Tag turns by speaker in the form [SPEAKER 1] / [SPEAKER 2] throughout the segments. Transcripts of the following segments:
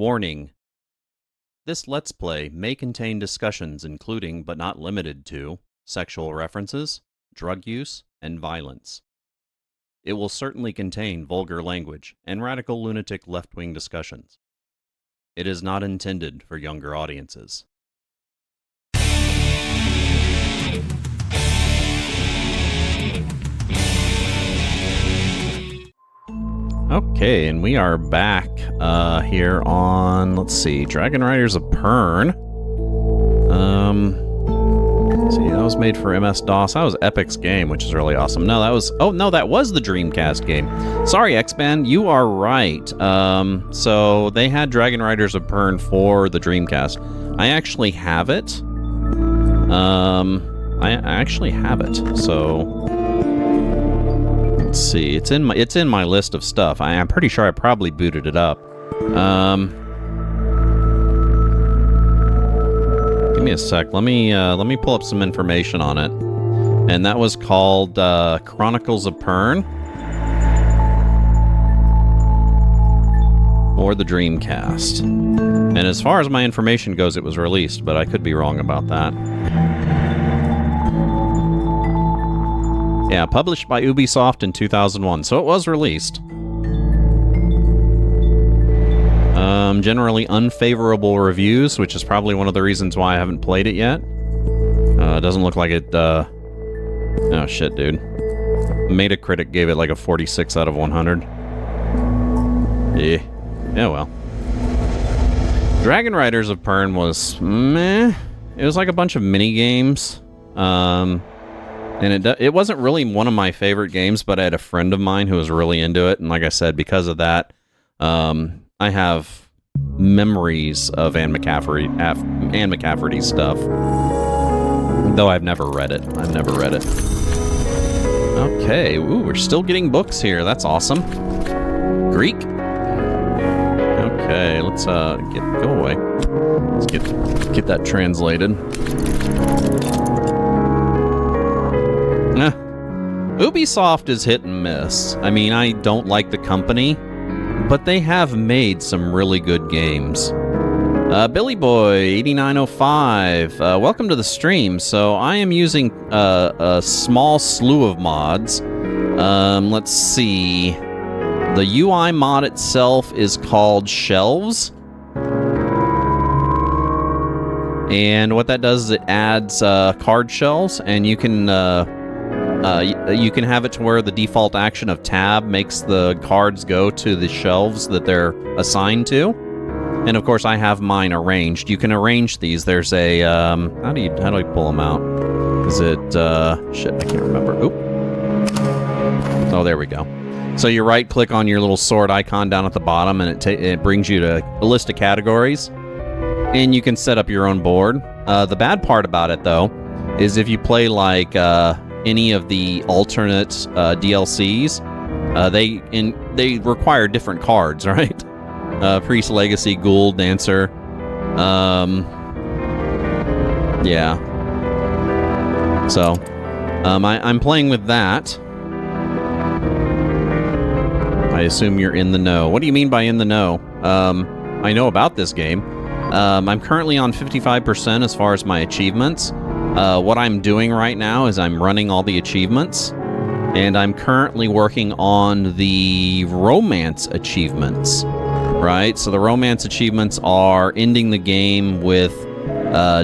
[SPEAKER 1] Warning. This Let's Play may contain discussions including, but not limited to, sexual references, drug use, and violence. It will certainly contain vulgar language and radical lunatic left-wing discussions. It is not intended for younger audiences. Okay, and we are back here on, let's see, Dragon Riders of Pern. Let's see, that was made for MS-DOS. That was Epic's game, which is really awesome. No, that was, oh no, that was the Dreamcast game. Sorry, X-Man, you are right. So they had Dragon Riders of Pern for the Dreamcast. I actually have it. I actually have it, so... Let's see. It's in my list of stuff. I'm pretty sure I probably booted it up. Give me a sec. Let me pull up some information on it. And that was called Chronicles of Pern or the Dreamcast. And as far as my information goes, it was released, but I could be wrong about that. Yeah, published by Ubisoft in 2001, so it was released. Generally unfavorable reviews, which is probably one of the reasons why I haven't played it yet. It doesn't look like it, oh shit, dude. Metacritic gave it like a 46 out of 100. Yeah, well. Dragon Riders of Pern was meh. It was like a bunch of mini-games. And it wasn't really one of my favorite games, but I had a friend of mine who was really into it, and like I said, because of that, I have memories of Anne McCafferty's stuff. Though I've never read it. Okay, ooh, we're still getting books here. That's awesome. Greek. Okay, let's go away. Let's get that translated. Ubisoft is hit and miss. I mean, I don't like the company, but they have made some really good games. Billy Boy 8905, welcome to the stream. So I am using a small slew of mods. Let's see. The UI mod itself is called Shelves. And what that does is it adds card shelves, and you can have it to where the default action of tab makes the cards go to the shelves that they're assigned to. And of course, I have mine arranged. You can arrange these. There's a how do I pull them out? Is it shit? I can't remember. Oop. Oh, there we go. So you right-click on your little sword icon down at the bottom, and it brings you to a list of categories, and you can set up your own board. The bad part about it, though, is if you play like any of the alternate DLCs, they require different cards, right? Priest, Legacy, Ghoul, Dancer. Yeah. So, I'm playing with that. I assume you're in the know. What do you mean by in the know? I know about this game. I'm currently on 55% as far as my achievements. What I'm doing right now is I'm running all the achievements, and I'm currently working on the romance achievements, right? So the romance achievements are ending the game with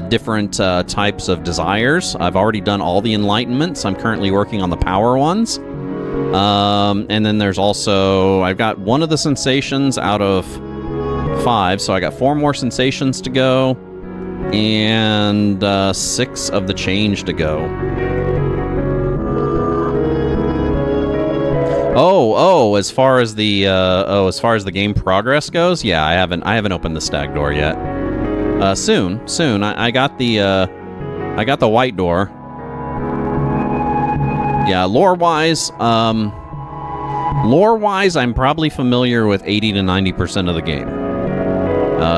[SPEAKER 1] different types of desires. I've already done all the enlightenments. I'm currently working on the power ones. And then there's also, I've got one of the sensations out of 5, so I got 4 more sensations to go. And 6 of the change to go. As far as the game progress goes, yeah, I haven't opened the stag door yet. Soon. I got the white door. Yeah, lore-wise, I'm probably familiar with 80 to 90% of the game.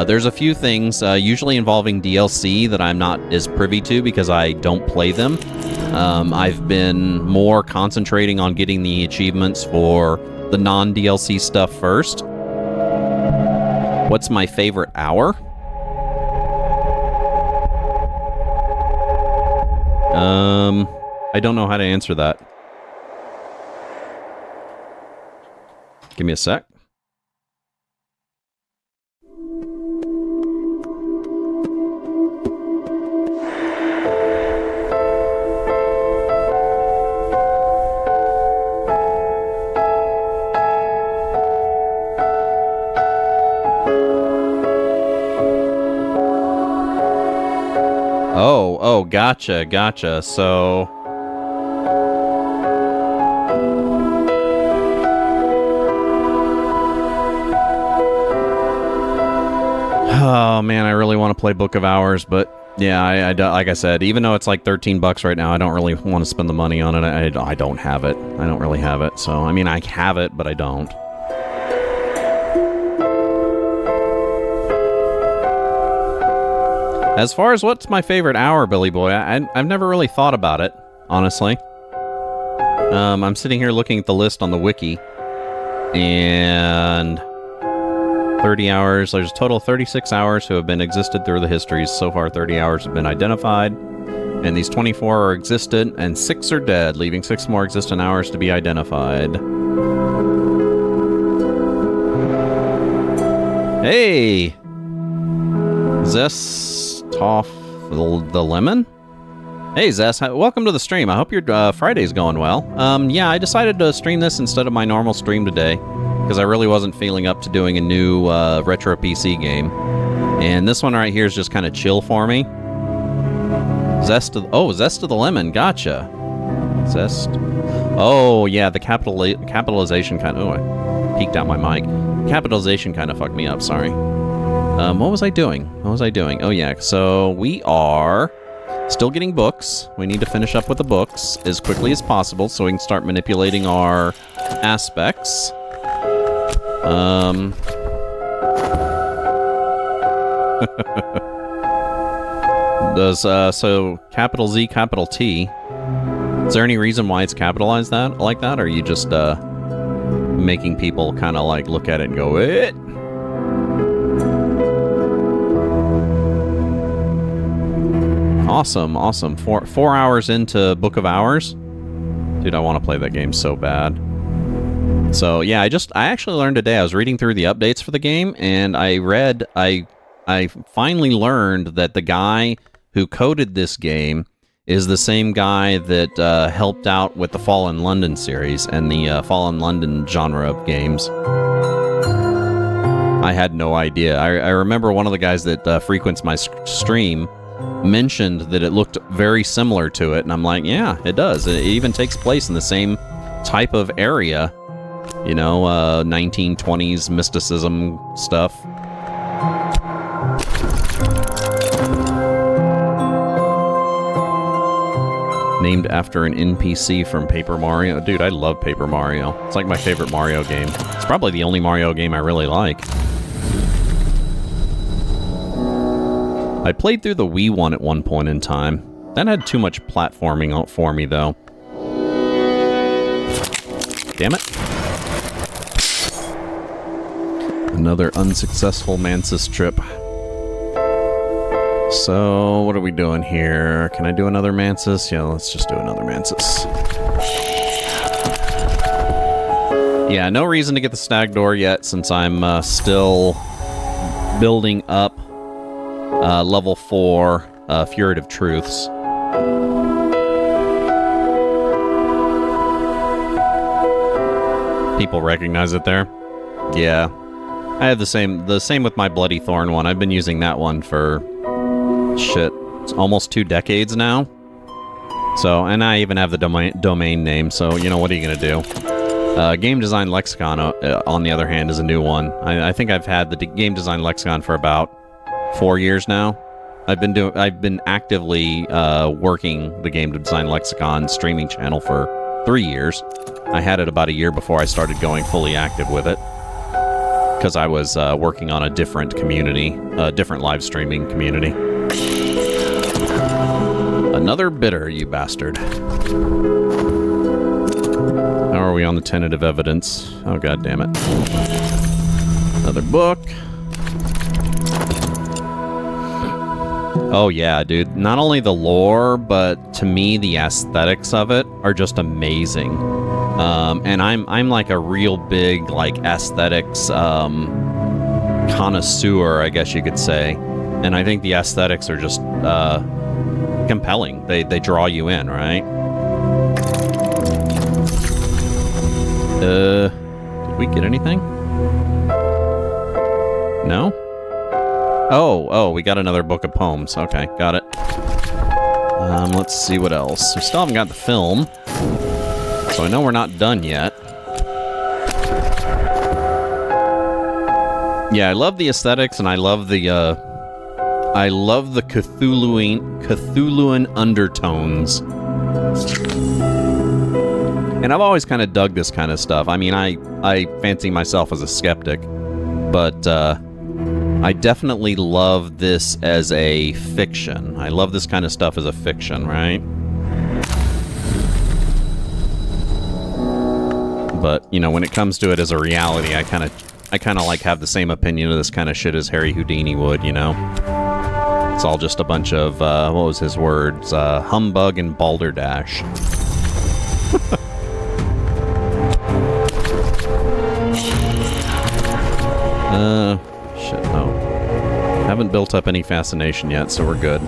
[SPEAKER 1] There's a few things, usually involving DLC, that I'm not as privy to because I don't play them. I've been more concentrating on getting the achievements for the non-DLC stuff first. What's my favorite hour? I don't know how to answer that. Give me a sec. Oh, gotcha. So... Oh, man, I really want to play Book of Hours, but yeah, I like I said, even though it's like $13 right now, I don't really want to spend the money on it. I don't have it. I don't really have it. So, I mean, I have it, but I don't. As far as what's my favorite hour, Billy Boy, I've never really thought about it, honestly. I'm sitting here looking at the list on the wiki, and 30 hours, there's a total of 36 hours who have been existed through the histories. So far, 30 hours have been identified, and these 24 are existent, and 6 are dead, leaving 6 more existent hours to be identified. Hey! Zestoff the Lemon? Hey, Zest, welcome to the stream. I hope your Friday's going well. Yeah, I decided to stream this instead of my normal stream today, because I really wasn't feeling up to doing a new retro PC game. And this one right here is just kind of chill for me. Zest of the Lemon, gotcha. Zest. Oh, yeah, the capitalization kind of... Oh, I peeked out my mic. Capitalization kind of fucked me up, sorry. What was I doing? Oh, yeah, so we are still getting books. We need to finish up with the books as quickly as possible so we can start manipulating our aspects. So capital Z, capital T. Is there any reason why it's capitalized like that? Or are you just, making people kind of like look at it and go, eh? Awesome. 4 hours into Book of Hours. Dude, I want to play that game so bad. So, yeah, I actually learned today. I was reading through the updates for the game, and I finally learned that the guy who coded this game is the same guy that helped out with the Fallen London series and the Fallen London genre of games. I had no idea. I remember one of the guys that frequents my stream mentioned that it looked very similar to it, and I'm like, yeah, it does. It even takes place in the same type of area, you know, 1920s mysticism stuff. Named after an NPC from Paper Mario. Dude, I love Paper Mario. It's like my favorite Mario game. It's probably the only Mario game I really like. I played through the Wii one at one point in time. That had too much platforming out for me, though. Damn it. Another unsuccessful Mansus trip. So, what are we doing here? Can I do another Mansus? Yeah, let's just do another Mansus. Yeah, no reason to get the Stag Door yet, since I'm still building up level 4 Furtive Truths. People recognize it there? Yeah. I have the same with my Bloody Thorn one. I've been using that one for... shit, it's almost 2 decades now. So, and I even have the domain name, so, you know, what are you gonna do? Game Design Lexicon, on the other hand, is a new one. I think I've had the Game Design Lexicon for about 4 years now. I've been actively working the Game Design Lexicon streaming channel for 3 years. I had it about a year before I started going fully active with it, because I was working on a different community, a different live streaming community. Another bitter, you bastard. How are we on the tentative evidence? Oh, god damn it. Another book. Oh yeah, dude. Not only the lore, but to me the aesthetics of it are just amazing. And I'm like a real big like aesthetics connoisseur, I guess you could say. And I think the aesthetics are just compelling. They draw you in, right? Did we get anything? No? Oh, we got another book of poems. Okay, got it. Let's see what else. We still haven't got the film, so I know we're not done yet. Yeah, I love the aesthetics, and I love the Cthulhuan undertones. And I've always kind of dug this kind of stuff. I mean, I fancy myself as a skeptic, but I definitely love this as a fiction. I love this kind of stuff as a fiction, right? But, you know, when it comes to it as a reality, I kind of like have the same opinion of this kind of shit as Harry Houdini would, you know? It's all just a bunch of, what was his words? Humbug and balderdash. Shit, no. Haven't built up any fascination yet, so we're good.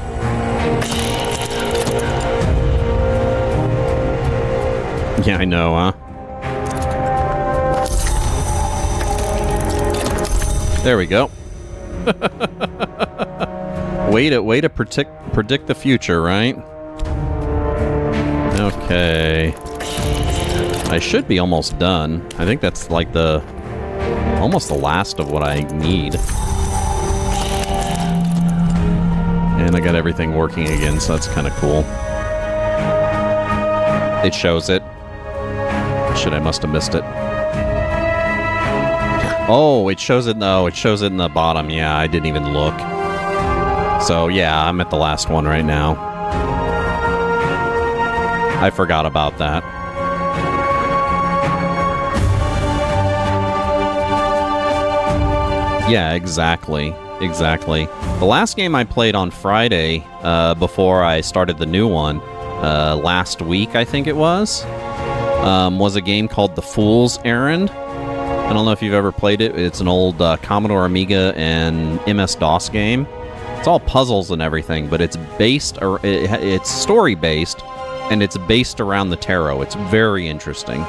[SPEAKER 1] Yeah, I know, huh? There we go. way to predict the future, right? Okay. I should be almost done. I think that's like almost the last of what I need. And I got everything working again, so that's kind of cool. It shows it. Shit, I must have missed it. Oh, it shows it. No, it shows it in the bottom. Yeah, I didn't even look. So yeah, I'm at the last one right now. I forgot about that. Yeah, exactly. Exactly. The last game I played on Friday, before I started the new one, last week I think it was a game called The Fool's Errand. I don't know if you've ever played it. It's an old Commodore Amiga and MS-DOS game. It's all puzzles and everything, but it's it's story-based, and it's based around the tarot. It's very interesting.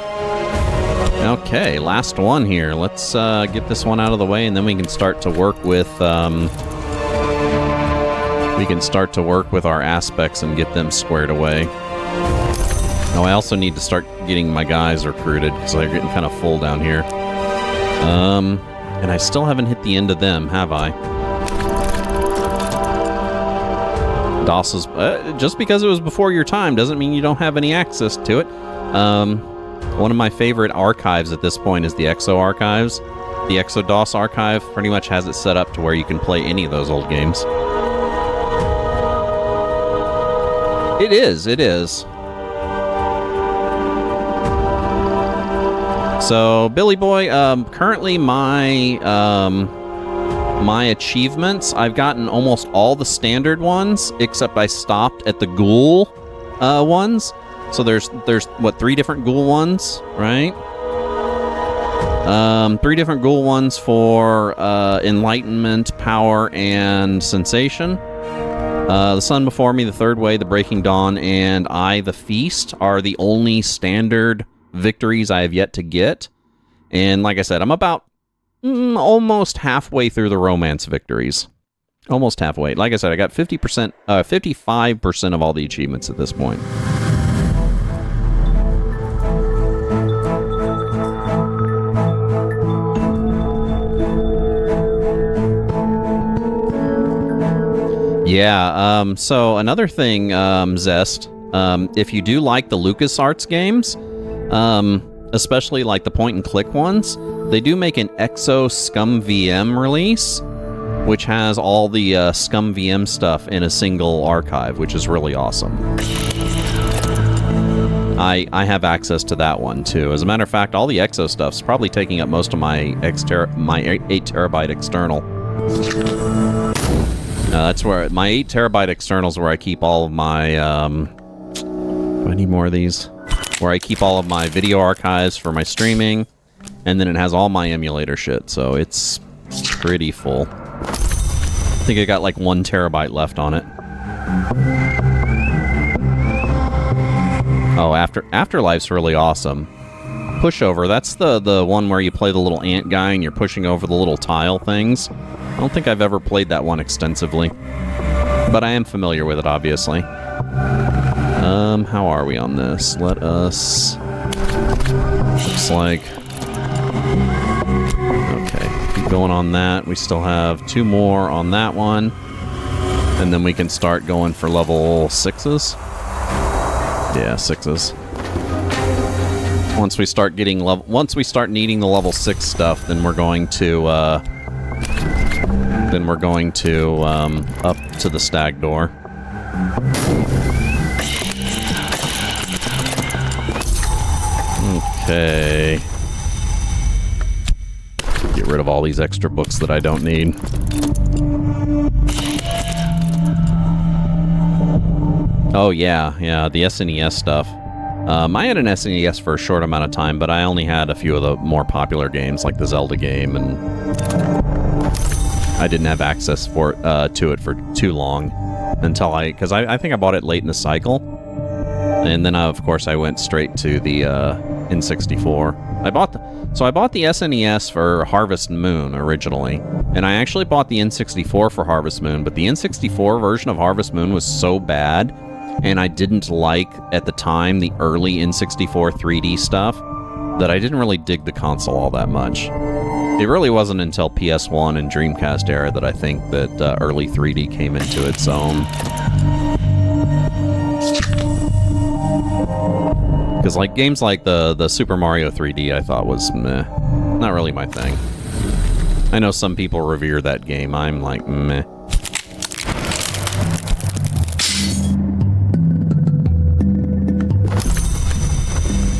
[SPEAKER 1] Okay, last one here. Let's get this one out of the way, and then we can start to work with our aspects and get them squared away. Now, I also need to start getting my guys recruited, because they're getting kind of full down here. And I still haven't hit the end of them, have I? DOS is... just because it was before your time doesn't mean you don't have any access to it. One of my favorite archives at this point is the EXO archives. The EXO DOS archive pretty much has it set up to where you can play any of those old games. It is. So, Billy Boy, currently my achievements, I've gotten almost all the standard ones, except I stopped at the ghoul ones. So there's what, 3 different ghoul ones, right? 3 different ghoul ones for enlightenment, power, and sensation. The Sun Before Me, The Third Way, The Breaking Dawn, and I, The Feast are the only standard victories I have yet to get. And like I said, I'm about almost halfway through the romance victories. Almost halfway. Like I said, I got 55% of all the achievements at this point. Yeah, so another thing, Zest, if you do like the LucasArts games, especially like the point-and-click ones, they do make an EXO Scum VM release, which has all the Scum VM stuff in a single archive, which is really awesome. I have access to that one, too. As a matter of fact, all the EXO stuff's probably taking up most of my 8 terabyte external. That's where my 8 terabyte external is where I keep all of my, do I need more of these? Where I keep all of my video archives for my streaming, and then it has all my emulator shit, so it's pretty full. I think I got like 1 terabyte left on it. Oh, Afterlife's really awesome. Pushover, that's the one where you play the little ant guy and you're pushing over the little tile things. I don't think I've ever played that one extensively, but I am familiar with it, obviously. How are we on this? Let us... Looks like... Okay, keep going on that. We still have 2 more on that one. And then we can start going for level 6s. Yeah, 6s. Once we start getting once we start needing the level 6 stuff, then we're going to up to the stag door. Okay. Get rid of all these extra books that I don't need. Oh yeah, the SNES stuff. I had an SNES for a short amount of time, but I only had a few of the more popular games, like the Zelda game, and I didn't have access to it for too long until because I think I bought it late in the cycle, and then of course I went straight to the N64. I bought the SNES for Harvest Moon originally, and I actually bought the N64 for Harvest Moon, but the N64 version of Harvest Moon was so bad, and I didn't like, at the time, the early N64 3D stuff, that I didn't really dig the console all that much. It really wasn't until PS1 and Dreamcast era that I think that early 3D came into its own. Because like games like the Super Mario 3D I thought was meh. Not really my thing. I know some people revere that game. I'm like, meh.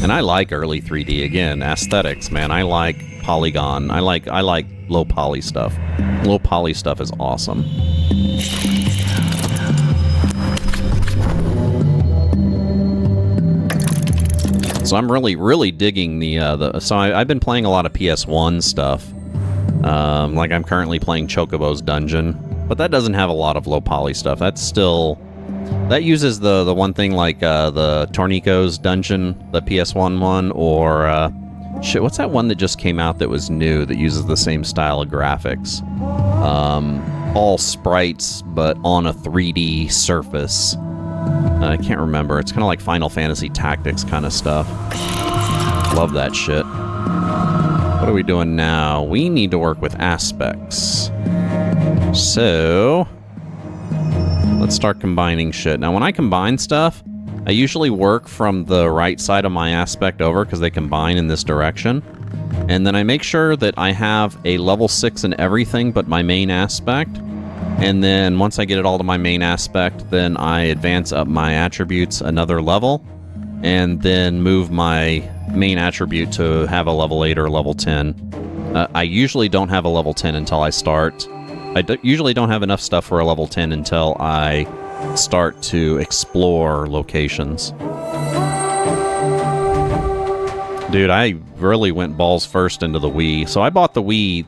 [SPEAKER 1] And I like early 3D, again, aesthetics, man. I like polygon. I like low poly stuff. Low poly stuff is awesome. So I'm really digging so I've been playing a lot of PS1 stuff. Like I'm currently playing Chocobo's Dungeon, but that doesn't have a lot of low poly stuff. That uses the one thing like the Tornico's Dungeon, the PS1 one, or shit, what's that one that just came out that was new that uses the same style of graphics? All sprites, but on a 3D surface. I can't remember. It's kind of like Final Fantasy Tactics kind of stuff. Love that shit. What are we doing now? We need to work with aspects. So... let's start combining shit. Now, when I combine stuff, I usually work from the right side of my aspect over because they combine in this direction. And then I make sure that I have a level 6 in everything but my main aspect. And then once I get it all to my main aspect, then I advance up my attributes another level. And then move my main attribute to have a level 8 or level 10. I usually don't have a level 10 until I start... usually don't have enough stuff for a level 10 until I start to explore locations. Dude, I really went balls first into the Wii. So I bought the Wii,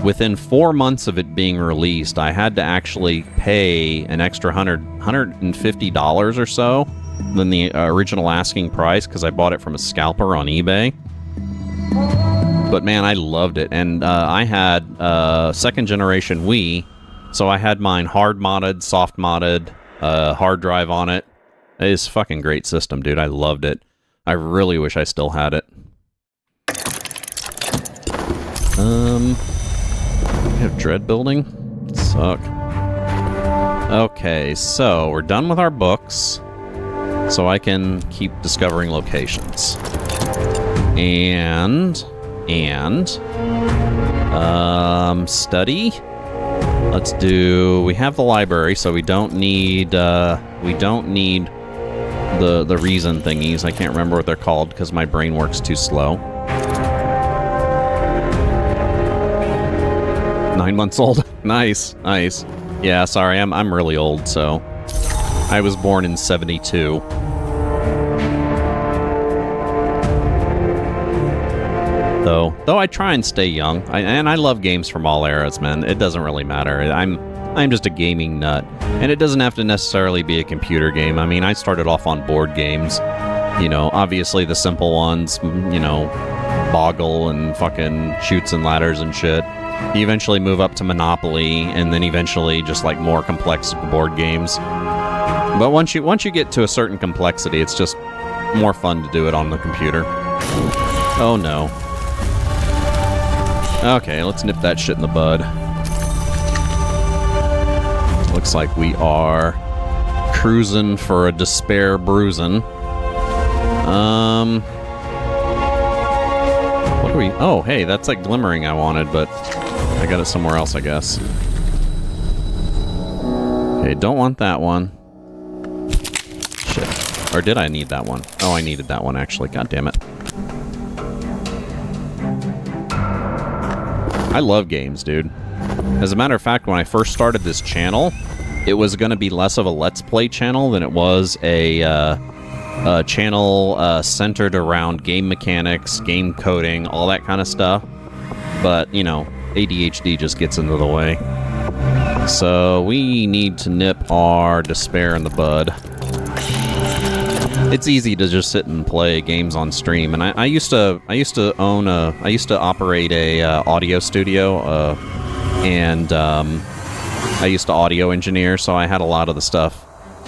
[SPEAKER 1] within 4 months of it being released, I had to actually pay an extra $150 or so than the original asking price because I bought it from a scalper on eBay. But man, I loved it, and I had second generation Wii, so I had mine hard modded, soft modded, hard drive on it. It's a fucking great system, dude. I loved it. I really wish I still had it. We have dread building. Suck. Okay, so we're done with our books, so I can keep discovering locations. And study. Let's do. We have the library, so we don't need the reason thingies. I can't remember what they're called because my brain works too slow. 9 months old. Nice, nice. Yeah, sorry, I'm really old, so... I was born in 72. Though I try and stay young, and I love games from all eras, man. It doesn't really matter. I'm just a gaming nut, and it doesn't have to necessarily be a computer game. I mean, I started off on board games. You know, obviously the simple ones, you know, Boggle and fucking Chutes and Ladders and shit. You eventually move up to Monopoly, and then eventually just like more complex board games. But once you get to a certain complexity, it's just more fun to do it on the computer. Oh no. Okay, let's nip that shit in the bud. Looks like we are cruising for a despair bruising. What do we... Oh, hey, that's like glimmering I wanted, but I got it somewhere else, I guess. Okay, don't want that one. Shit. Or did I need that one? Oh, I needed that one, actually. God damn it. I love games, dude. As a matter of fact, when I first started this channel, it was going to be less of a Let's Play channel than it was a channel centered around game mechanics, game coding, all that kind of stuff. But, you know, ADHD just gets into the way. So we need to nip our despair in the bud. It's easy to just sit and play games on stream, and I used to operate a audio studio, and I used to audio engineer, so I had a lot of the stuff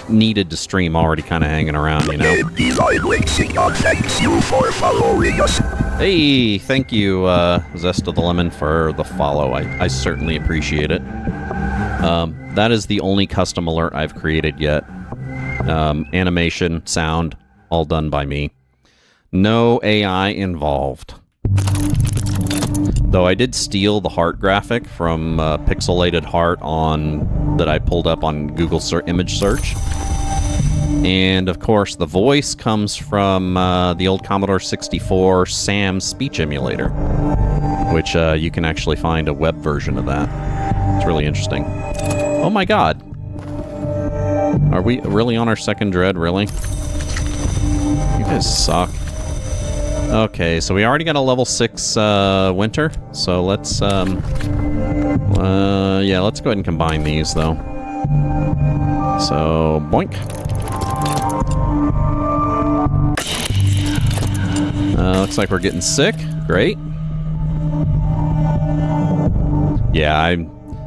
[SPEAKER 1] needed to stream already kind of hanging around, you know. Hey, thank you, Zest of the Lemon, for the follow. I certainly appreciate it. That is the only custom alert I've created yet. Animation, sound, all done by me. No AI involved. Though I did steal the heart graphic from Pixelated Heart that I pulled up on Google image search. And of course, the voice comes from the old Commodore 64 SAM speech emulator, which you can actually find a web version of that. It's really interesting. Oh my god. Are we really on our second dread, really? You guys suck. Okay, so we already got a level 6 winter, so let's yeah, let's go ahead and combine these, though. So, boink. Looks like we're getting sick. Great. Yeah,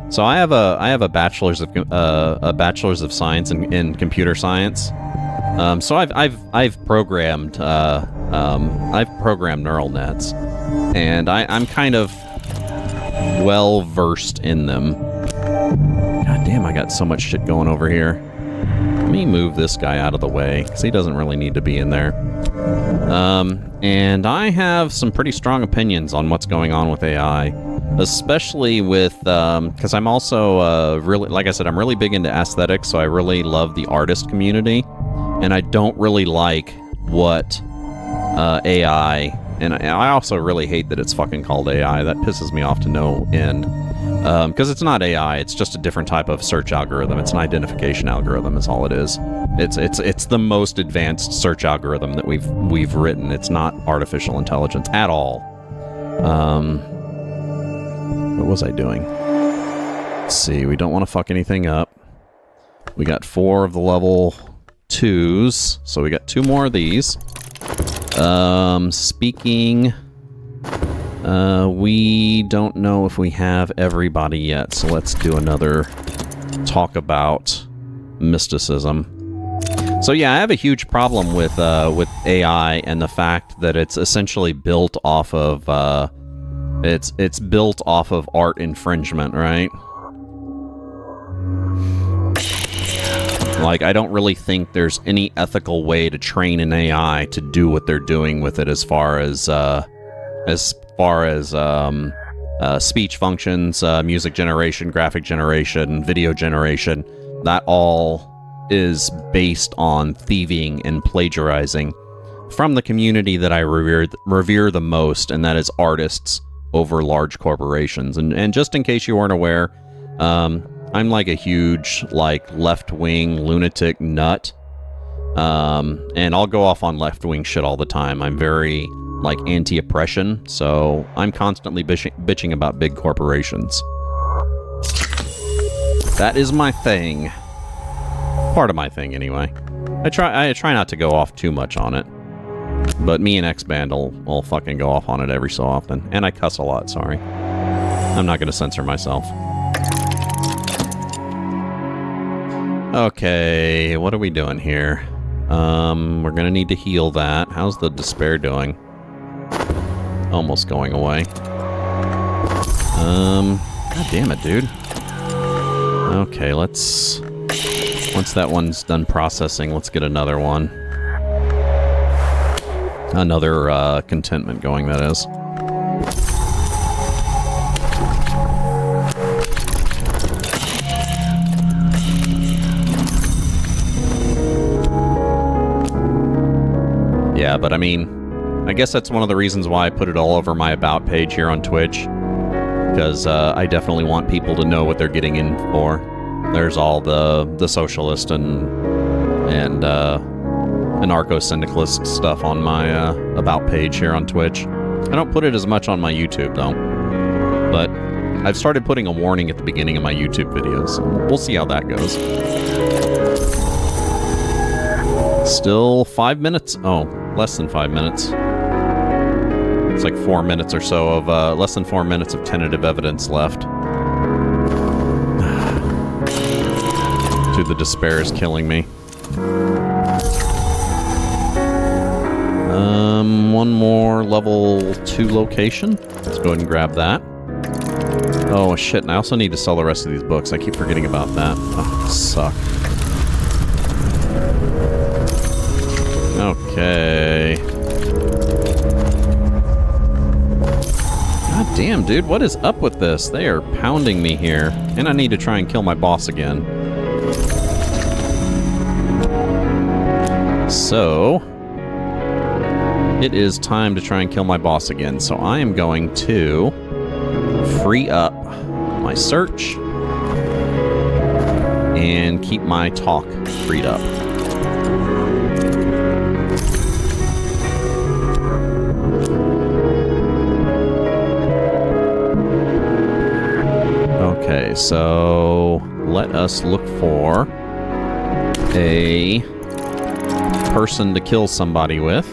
[SPEAKER 1] so I have a bachelor's of science in computer science. So I've programmed neural nets, and I'm kind of well versed in them. God damn, I got so much shit going over here. Let me move this guy out of the way, because he doesn't really need to be in there. And I have some pretty strong opinions on what's going on with AI, especially with, because I'm also really, like I said, I'm really big into aesthetics, so I really love the artist community, and I don't really like what AI, and I also really hate that it's fucking called AI. That pisses me off to no end. Because it's not AI, it's just a different type of search algorithm. It's an identification algorithm, is all it is. It's the most advanced search algorithm that we've written. It's not artificial intelligence at all. What was I doing? Let's see, we don't want to fuck anything up. We got 4 of the level 2s, so we got 2 more of these. Speaking... we don't know if we have everybody yet, so let's do another talk about mysticism. So yeah, I have a huge problem with AI and the fact that it's essentially built off of it's built off of art infringement, right? Like, I don't really think there's any ethical way to train an AI to do what they're doing with it as far as speech functions, music generation, graphic generation, video generation. That all is based on thieving and plagiarizing from the community that I revere the most, and that is artists over large corporations. And just in case you weren't aware, I'm like a huge like left-wing lunatic nut. And I'll go off on left-wing shit all the time. I'm very like anti-oppression, so I'm constantly bitching about big corporations. That is my thing. Part of my thing, anyway. I try not to go off too much on it. But me and X-Band will fucking go off on it every so often. And I cuss a lot, sorry. I'm not gonna censor myself. Okay, what are we doing here? We're gonna need to heal that. How's the despair doing? Almost going away. God damn it, dude. Okay, once that one's done processing, let's get another one. Another, contentment going, that is. Yeah, but I mean, I guess that's one of the reasons why I put it all over my About page here on Twitch. Because I definitely want people to know what they're getting in for. There's all the socialist and anarcho-syndicalist stuff on my About page here on Twitch. I don't put it as much on my YouTube, though. But I've started putting a warning at the beginning of my YouTube videos. So we'll see how that goes. Still 5 minutes? Oh, less than 5 minutes. It's like 4 minutes or so of, less than 4 minutes of tentative evidence left. Dude, the despair is killing me. One more level 2 location. Let's go ahead and grab that. Oh, shit, and I also need to sell the rest of these books. I keep forgetting about that. Oh, suck. Okay. God damn, dude, what is up with this? They are pounding me here. And I need to try and kill my boss again. So, it is time to try and kill my boss again. So I am going to free up my search and keep my talk freed up. Okay, so let us look for a person to kill somebody with.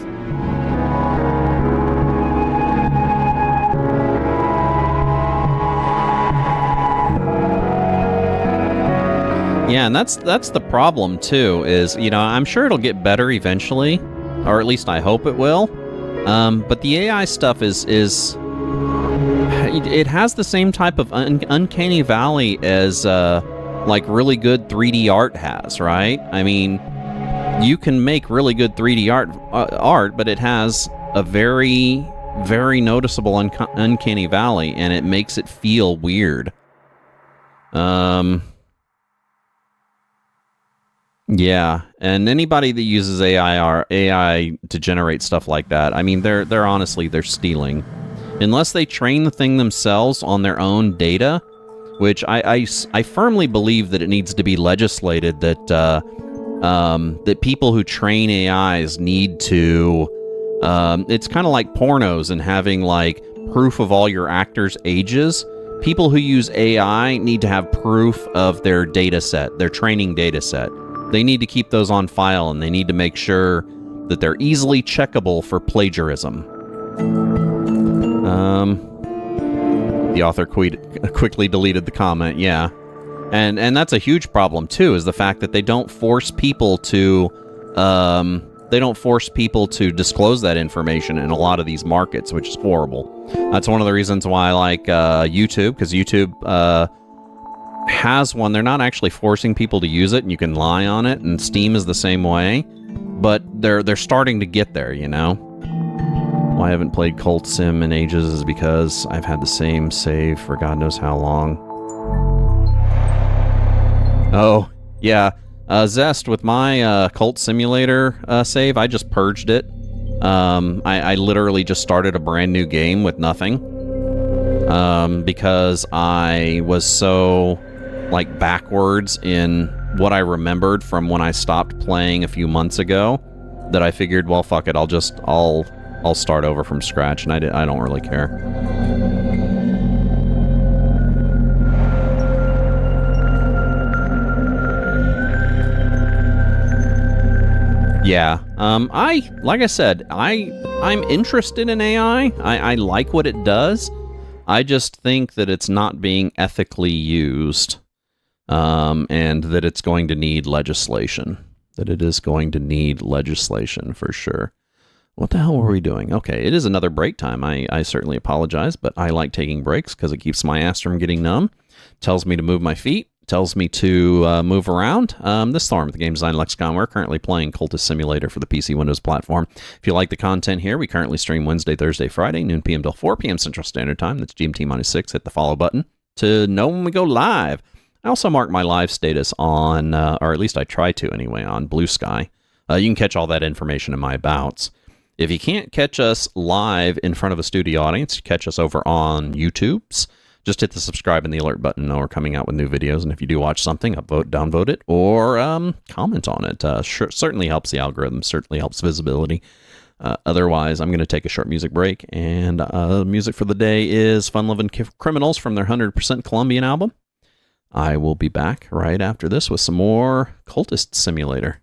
[SPEAKER 1] Yeah, and that's the problem too, is, you know, I'm sure it'll get better eventually, or at least I hope it will. But the AI stuff is it has the same type of uncanny valley as like really good 3D art has, right? I mean, you can make really good 3D art, but it has a very, very noticeable uncanny valley, and it makes it feel weird. Yeah, and anybody that uses AI to generate stuff like that, I mean, they're honestly, they're stealing. Unless they train the thing themselves on their own data, which I firmly believe that it needs to be legislated that that people who train AIs need to, it's kind of like pornos and having like proof of all your actors' ages. People who use AI need to have proof of their data set, their training data set. They need to keep those on file, and they need to make sure that they're easily checkable for plagiarism. The author quickly deleted the comment, yeah. And that's a huge problem, too, is the fact that they don't force people to, disclose that information in a lot of these markets, which is horrible. That's one of the reasons why I like YouTube, because YouTube has one. They're not actually forcing people to use it, and you can lie on it, and Steam is the same way, but they're starting to get there, you know? Why I haven't played Cult Sim in ages is because I've had the same save for God knows how long. Oh, yeah. Zest, with my Cult Simulator save, I just purged it. I literally just started a brand new game with nothing. because I was so like backwards in what I remembered from when I stopped playing a few months ago that I figured, well, fuck it, I'll start over from scratch, and I don't really care. Yeah, like I said, I'm interested in AI. I like what it does. I just think that it's not being ethically used, and that it's going to need legislation. That it is going to need legislation for sure. What the hell were we doing? Okay, it is another break time. I certainly apologize, but I like taking breaks because it keeps my ass from getting numb. Tells me to move my feet. Tells me to move around. This Thorn with the Game Design Lexicon. We're currently playing Cultist Simulator for the PC Windows platform. If you like the content here, we currently stream Wednesday, Thursday, Friday, noon p.m. till 4 p.m. Central Standard Time. That's GMT-6. Hit the follow button to know when we go live. I also mark my live status on, or at least I try to anyway, on Blue Sky. You can catch all that information in my abouts. If you can't catch us live in front of a studio audience, you catch us over on YouTube's. Just hit the subscribe and the alert button. Know we're coming out with new videos. And if you do watch something, upvote, downvote it, or comment on it. Certainly helps the algorithm. Certainly helps visibility. Otherwise, I'm going to take a short music break. And music for the day is Fun Lovin' Criminals from their 100% Colombian album. I will be back right after this with some more Cultist Simulator.